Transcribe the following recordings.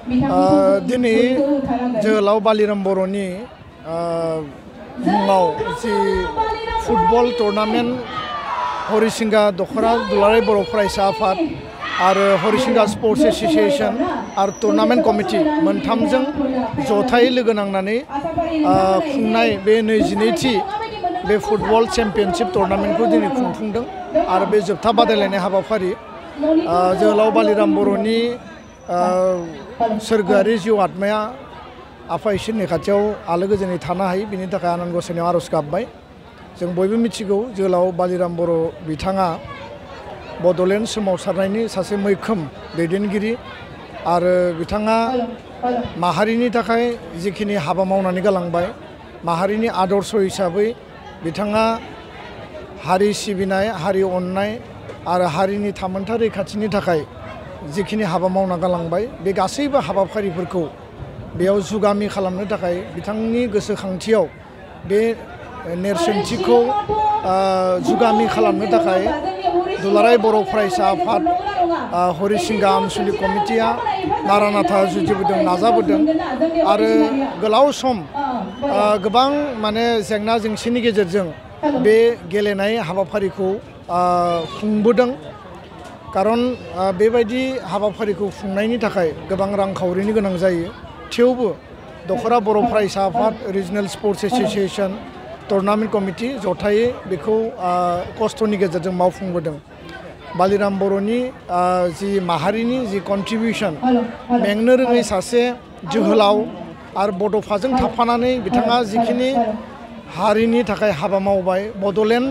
दिनै जोहोलाव बालिराम बर'नि मुङाव जि फुटबल टुर्नामेन्ट हरिसिंगा दखरा दुलाराय बर' फरायसा आफाद आरो हरिसिंगा स्पर्ट्स एसोसिएशन आरो टुर्नामेन्ट कमिटि मोनथामजों जथायै लोगो नांनानै खुंनाय बे 22थि बे फुटबल चेम्पियनशिप टुर्नामेन्टखौ दिनै खुंफुंदों आरो बे जोबथा बादायलायनाय हाबाफारि जोहोलाव बालिराम बर'नि सोरगोआरि जिउ आत्माया आफा इसोरनि खाथियाव आलो गोजोनै थानो हायो बिनि थाखाय आनान गसाइनियाव आरज गाबबाय। जों बयबो मिथिगौ जोहोलाव बालिराम बर' बिथाङा बड'लेण्ड सोमावसारनायनि सासे मैखोम दैदेनगिरि आरो बिथाङा माहारिनि थाखाय जिखिनि हाबा मावनानै गालांबाय माहारिनि आदर्श हिसाबै बिथाङा हारि सिबिनाय हारि अननाय आरो हारिनि थामोनथा रैखाथिनि थाखाय जिखिनि हाबा मावना गालांबाय बे गासैबो हाबाफारिफोरखौ बेयाव जुगामि खालामनो थाखाय बिथांनि गोसोखांथियाव बे नेरसोनथिखौ जुगामि खालामनो थाखाय दुलाराय बर' फरायसा आफाद हरिसिंगा आनसलिक कमिटिया नारा-नाथा जुजिबोदों नाजाबोदों आरो गोलाव सम गोबां माने जेंना जेंसिनि गेजेरजों बे गेलेनाय हाबाफारिखौ खुंबोदों। खारन बेबायदि हाबाफारिखौ खुंनायनि थाखाय गोबां रांखावरिनि गोनां जायो थेवबो दखरा बर' फरायसा आफाद regional sports association tournament committee जथायै बेखौ खस्थ'नि गेजेरजों मावफुंबोदों। बालिराम बर'नि जि माहारिनि जि कन्ट्रिबिउसन मेंनो रोङै सासे जोहोलाव आरो बड'फाजों थाफानानै बिथाङा जिखिनि हारिनि थाखाय हाबा मावबाय बड'लेण्ड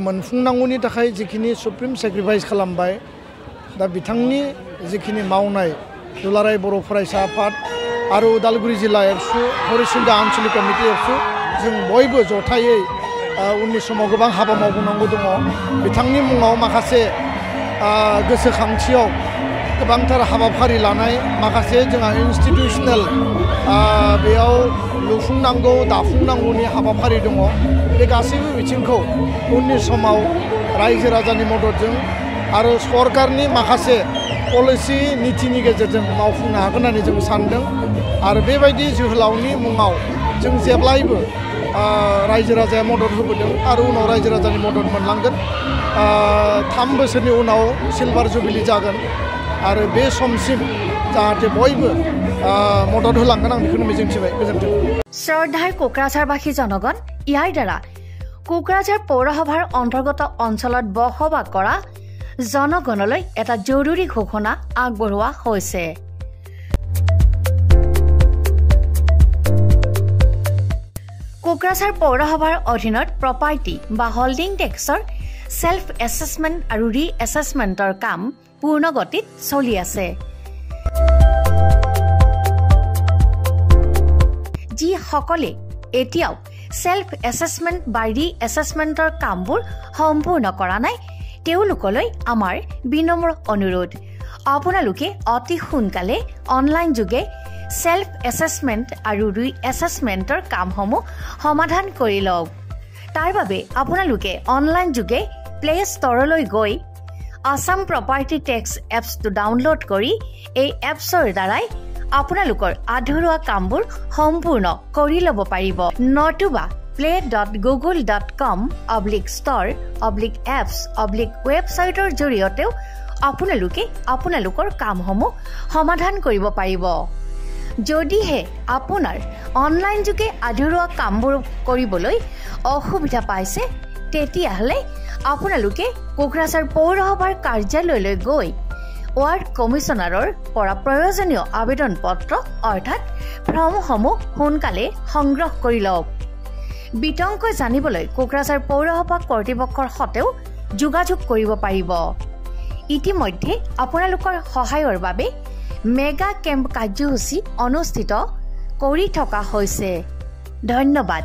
मोनफुंनांगौनि थाखाय जिखिनि सुप्रिम सेक्रिफाइस खालामबाय दा बिथांनि जिखिनि मावनाय दुलाराय बर' फरायसा आफाद आरो उदालगुरि जिल्ला एबसु हरिसिंगा आनसलिक कमिटि एबसु जों बयबो जथायै उननि समाव गोबां हाबा मावबावनांगौ दङ। बिथांनि मुङाव माखासे गोसोखांथियाव गोबांथार हाबाफारि लानाय माखासे जोंहा इन्स्टिटिउसनेल बेयाव लुफुंनांगौ दाफुंनांगौनि हाबाफारि दङ। बे गासैबो बिथिंखौ उननि समाव रायजो राजानि मददजों आरो सरकारनि माखासे पलिसि नीतिनि गेजेरजों मावफुंनो हागोन होननानै जों सानदों आरो बेबायदि जोहोलावनि मुङाव जों जेब्लायबो रायजो राजाया मदद होबोदों आरो उनाव रायजो राजानि मदद मोनलांगोन। 3 बोसोरनि उनाव सिलभार जुबिली जागोन आरो बे समसिम जाहाथे बयबो मदद होलांगोन आं बेखौनो मिजिंथिबाय। गोजोन्थों। শ্ৰদ্ধাৰ কোকৰাঝাৰবাসী জনগণ ইয়াৰ দ্বাৰা কোকৰাঝাৰ পৌৰসভাৰ অন্তৰ্গত অঞ্চলত বসবাস কৰা জনগণলৈ এটা জৰুৰী ঘোষণা আগবঢ়োৱা হৈছে। কোকৰাঝাৰ পৌৰসভাৰ অধীনত প্ৰপাৰ্টি বা হোল্ডিং টেক্সৰ সেল্ফ এছেছমেণ্ট আৰু ৰি এছেছমেণ্টৰ কাম পূৰ্ণ গতিত চলি আছে। যিসকলে এতিয়াও সেল্ফ এছেছমেণ্ট বা ৰি এছেছমেণ্টৰ কামবোৰ সম্পূৰ্ণ কৰা নাই তেওঁলোকলৈ আমাৰ বিনম্ৰ অনুৰোধ আপোনালোকে অতি সোনকালে অনলাইন যোগে সেল্ফ এছেছমেণ্ট আৰু ৰি এছেছমেণ্টৰ কামসমূহ সমাধান কৰি লওক। তাৰ বাবে আপোনালোকে অনলাইন যোগে প্লে ষ্টৰলৈ গৈ আসাম প্ৰপাৰ্টি টেক্স এপছটো ডাউনলোড কৰি এই এপছৰ দ্বাৰাই আপোনালোকৰ আধৰুৱা কামবোৰ সম্পূৰ্ণ কৰি ল'ব পাৰিব। নতুবা play.google.com/store/apps/ৱেবছাইটৰ জৰিয়তেও আপোনালোকে আপোনালোকৰ কামসমূহ সমাধান কৰিব পাৰিব। যদিহে আপোনাৰ অনলাইন যোগে আধৰুৱা কামবোৰ কৰিবলৈ অসুবিধা পাইছে তেতিয়াহ'লে আপোনালোকে কোকৰাঝাৰ পৌৰসভাৰ কাৰ্যালয়লৈ গৈ ৱাৰ্ড কমিছনাৰৰ পৰা প্ৰয়োজনীয় আবেদন পত্ৰ অৰ্থাৎ ফৰ্মসমূহ সোনকালে সংগ্ৰহ কৰি লওক। বিতংকৈ জানিবলৈ কোকৰাঝাৰ পৌৰসভা কৰ্তৃপক্ষৰ সৈতেও যোগাযোগ কৰিব পাৰিব। ইতিমধ্যে আপোনালোকৰ সহায়ৰ বাবে মেগা কেম্প কাৰ্যসূচী অনুষ্ঠিত কৰি থকা হৈছে। ধন্যবাদ।